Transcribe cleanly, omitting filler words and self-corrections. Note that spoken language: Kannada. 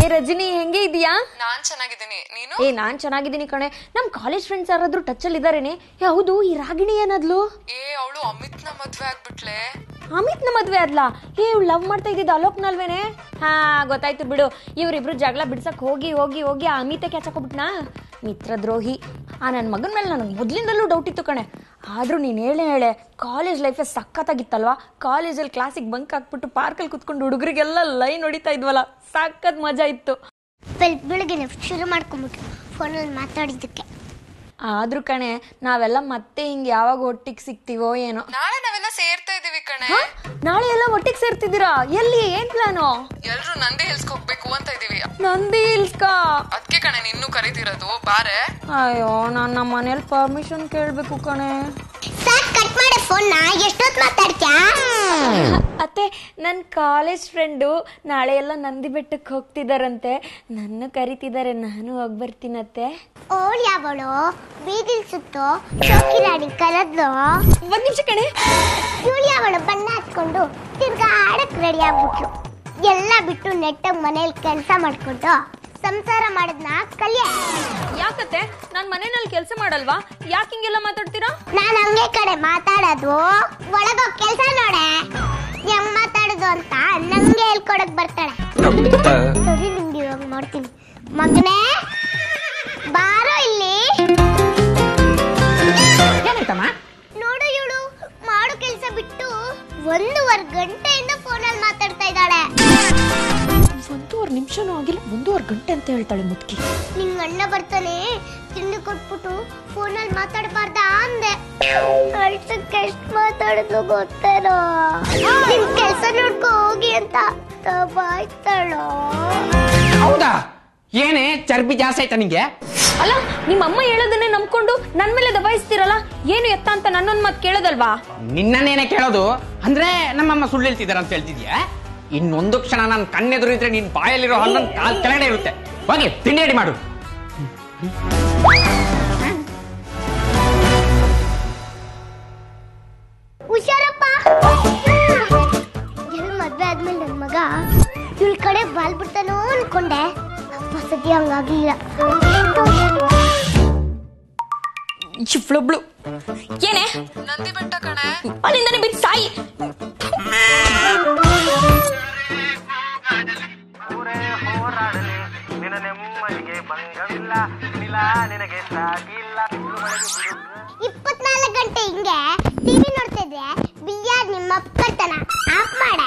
ಏ ರಜನಿ ಹೆಂಗೆ ಇದೀಯಾ? ನಾನ್ ಚೆನ್ನಾಗಿದ್ದೀನಿ, ನೀನು? ನಾನ್ ಚೆನ್ನಾಗಿದ್ದೀನಿ ಕಣೆ. ನಮ್ ಕಾಲೇಜ್ ಫ್ರೆಂಡ್ಸ್ ಯಾರಾದ್ರೂ ಟಚ್ ಅಲ್ಲಿ ಇದಾರೇನೆ? ಹೌದು, ಈ ರಾಗಿಣಿ ಏನಾದ್ಲು? ಅವಳು ಅಮಿತ್ನ ಮದ್ವೆ ಆಗ್ಬಿಟ್ಲೆ. ಅಮಿತ್ನ ಮದ್ವೆ ಆದ್ಲಾ? ಇವ್ಳು ಲವ್ ಮಾಡ್ತಾ ಇದ್ದಿದ್ದು ಅಲೋಕ್ನಲ್ವೇನೆ? ಹಾ ಗೊತ್ತಾಯ್ತು ಬಿಡು. ಇವ್ರಿಬ್ರು ಜಗಳ ಬಿಡ್ಸಕ್ ಹೋಗಿ ಹೋಗಿ ಹೋಗಿ ಆ ಅಮಿತೆ ಕ್ಯಾಚಾಕೋಬಿಟ್ನಾ? ಮಿತ್ರ ದ್ರೋಹಿ. ನನ್ನ ಮಗನ ಮೇಲೆ ನನಗೆ ಮೊದ್ಲಿಂದಲೂ ಡೌಟ್ ಇತ್ತು ಕಣೆ. ಆದ್ರೂ ನೀನ್ ಹೇಳೆ ಕಾಲೇಜ್ ಲೈಫೇ ಸಖತ್ತಾಗಿತ್ತಲ್ವಾ? ಕಾಲೇಜಲ್ಲಿ ಕ್ಲಾಸಿಗೆ ಬಂಕ್ ಹಾಕ್ಬಿಟ್ಟು ಪಾರ್ಕಲ್ಲಿ ಕುತ್ಕೊಂಡು ಹುಡುಗರಿಗೆಲ್ಲ ಲೈನ್ ಹೊಡಿತಾ ಇದ್ವಲ್ಲ, ಸಖತ್ ಮಜಾ ಇತ್ತು. ಬೆಳಗ್ಗೆ ಶುರು ಮಾಡ್ಕೊಂಡ್ಬಿಟ್ಟು ಫೋನಲ್ಲಿ ಮಾತಾಡಿದ್ದಕ್ಕೆ. ಆದ್ರೂ ಕಣೆ, ನಾವೆಲ್ಲ ಮತ್ತೆ ಹಿಂಗೆ ಯಾವಾಗ ಒಟ್ಟಿಗೆ ಸಿಗ್ತೀವೋ ಏನೋ. ನಾಳೆ ನಾವೆಲ್ಲ ಸೇರ್ತಾ ಇದೀವಿ ಕಣೆ. ನಾಳೆ ಎಲ್ಲ ಒಟ್ಟಿಗೆ ಸೇರ್ತಿದ್ದೀರಾ? ಎಲ್ಲಿ? ಏನ್ ಪ್ಲಾನು? ಎಲ್ರು ನಂದಿ ಹಿಲ್ಸ್ಗೆ ಹೋಗ್ಬೇಕು ಅಂತ ಇದೀವಿ. ನಂದಿ ಹಿಲ್ಸ್ಕಾ? ಅದಕ್ಕೆ ಕಣೆ ನಿನ್ನೂ ಕರೀತಿರೋದು, ಬಾರೆ. ಅಯ್ಯೋ, ನಾನು ನಮ್ಮ ಮನೇಲಿ ಪರ್ಮಿಷನ್ ಕೇಳ್ಬೇಕು ಕಣೆ. ಕಟ್ ಮಾಡಿ ಫೋನ್ನ. ಎಷ್ಟೊತ್ತು ಮಾತಾಡ್ತೀಯಾ? ಅತ್ತೆ, ನನ್ನ ಕಾಲೇಜ್ ಫ್ರೆಂಡು ನಾಳೆ ಎಲ್ಲ ನಂದಿ ಬೆಟ್ಟಕ್ಕೆ ಹೋಗ್ತಿದಾರಂತೆ. ನನ್ನ ಕರಿತಿದ್ದಾರೆ, ನಾನು ಹೋಗಿ ಬರ್ತೀನತ್ತೆ. ಓಡ್ ಯಾವಳು ಬೀದಿಲ್ ಸುತ್ತು ಚೌಕಿ ರಾಣಿ ಕರೆದ್ಲು. ಒಂದ್ ನಿಮಿಷ ಕಣೆ. ಇವಳು ಯಾವಳು ಬಣ್ಣ ಹಚ್ಕೊಂಡು ತಿರ್ಗಾ ಆಡಕ್ ರೆಡಿ ಆಗ್ಬಿಟ್ಲು. ಎಲ್ಲ ಬಿಟ್ಟು ನೆಟ್ಟಾಗ ಮನೇಲಿ ಕೆಲಸ ಮಾಡ್ಕೊಂಡು ಸಂಸಾರ ಮಾಡಿದ್ನ ಕಲಿಯ. ಯಾಕತ್ತೆ, ನಾನ್ ಮನೆಯಲ್ಲಿ ಕೆಲಸ ಮಾಡಲ್ವಾ? ಯಾಕೆ ಹಿಂಗೆಲ್ಲ ಮಾತಾಡ್ತೀರಾ? ನಾನ್ ಹಂಗೆ ಕಡೆ ಮಾತಾಡೋದು. ಒಳಗೋಗ್ ಕೆಲ್ಸ ನೋಡೆ ಹೆಂಗ್ ಮಾತಾಡೋದು ಅಂತ ನಂಗೆ ಹೇಳ್ಕೊಡಕ್ ಬರ್ತಾಳೆ. ಸರಿ, ನಿಮ್ಗೆ ಇವಾಗ ನೋಡ್ತೀನಿ. ಮಗನೇ ಬಾರೋ ಇಲ್ಲಿ. ನೋಡು, ಇವಳು ಮಾಡೋ ಕೆಲ್ಸ ಬಿಟ್ಟು 1.5 ಗಂಟೆಯಿಂದ ಫೋನಲ್ಲಿ ಮಾತಾಡ್ತಾ ಇದ್ದಾಳೆ. 1.5 ನಿಮಿಷನೂ ಆಗಿಲ್ಲ, 1.5 ಗಂಟೆ ಅಂತ ಹೇಳ್ತಾಳೆ ಮುದ್ಕಿ. ನಿಂಗ್ ಅಣ್ಣ ಬರ್ತಾನೆ, ತಿಂಡಿ ಕೊಟ್ಬಿಟ್ಟು ಫೋನಲ್ಲಿ ಮಾತಾಡಬಾರ್ದ ಅಂದೆ. ಅಳ್ಸಕ್ಕೆ ಎಷ್ಟು ಮಾತಾಡಿದ್ಲು ಗೊತ್ತೇನೋ. ನಿನ್ ಕೆಲ್ಸ ನೋಡ್ಕೊ ಹೋಗಿ ಅಂತ ದಬಾಯ್ತಾಳೋ. ಹೌದಾ? ಏನೇ ಚರ್ಬಿ ಜಾಸ್ತಿ ಆಯ್ತಾ ನಿಂಗೆ? ಅಲ್ಲ, ನಿಮ್ಮ ಅಮ್ಮ ಹೇಳೋದನ್ನೇ ನಂಬ್ಕೊಂಡು ನನ್ ಮೇಲೆ ದಬಾಯಿಸ್ತಿರಲ್ಲ. ಏನು ಎತ್ತ ಅಂತ ನನ್ನೊಂದ್ ಮಾತು ಕೇಳೋದಲ್ವಾ? ನಿನ್ನೇನೆ ಕೇಳೋದು ಅಂದ್ರೆ ನಮ್ಮಮ್ಮ ಸುಳ್ಳು ಹೇಳ್ತಿದಾರ ಅಂತ ಹೇಳ್ತಿದ್ಯಾ? ಇನ್ನೊಂದು ಕ್ಷಣ ನಾನು ಕಣ್ಣೆದುರಿದ್ರೆ ನಿನ್ ಬಾಯಲ್ಲಿರೋ ಹಲ್ಲ ಕಾಲ್ ಕೆಳಗಡೆ ಇರುತ್ತೆ. ಹೋಗಿ ತಿಂಡಿ ರೆಡಿ ಮಾಡು. ಹುಷಾರಪ್ಪ. ಎಲ್ ಮದ್ವೆ ಆದ್ಮೇಲೆ ನನ್ ಮಗ ಇವಳ ಕಡೆ ಬಾಲ್ ಬಿಡ್ತಾನೋ ಅನ್ಕೊಂಡೆ. ಸತಿ ಹಂಗಾಗ್ಲಿಲ್ಲ. ಚಿಫ್ಲೊಬ್ಳು. ಏನೇ? ನಂದಿ ಬೆಟ್ಟ ಕಣೆ. ಅಲ್ಲಿಂದನೇ ಬಿದ್ದು ಸಾಯಿ. ನೆಮ್ಮದಿಗೆ ಭಂಗವಿಲ್ಲ, 24 ಗಂಟೆ ಹಿಂಗೆ ಟಿವಿ ನೋಡ್ತಾ ಇದ್ರೆ ಬಿಲ್ಯಾರ್ ನಿಮ್ಮ ಬರ್ತಾನ ಆಫ್ ಮಾಡ.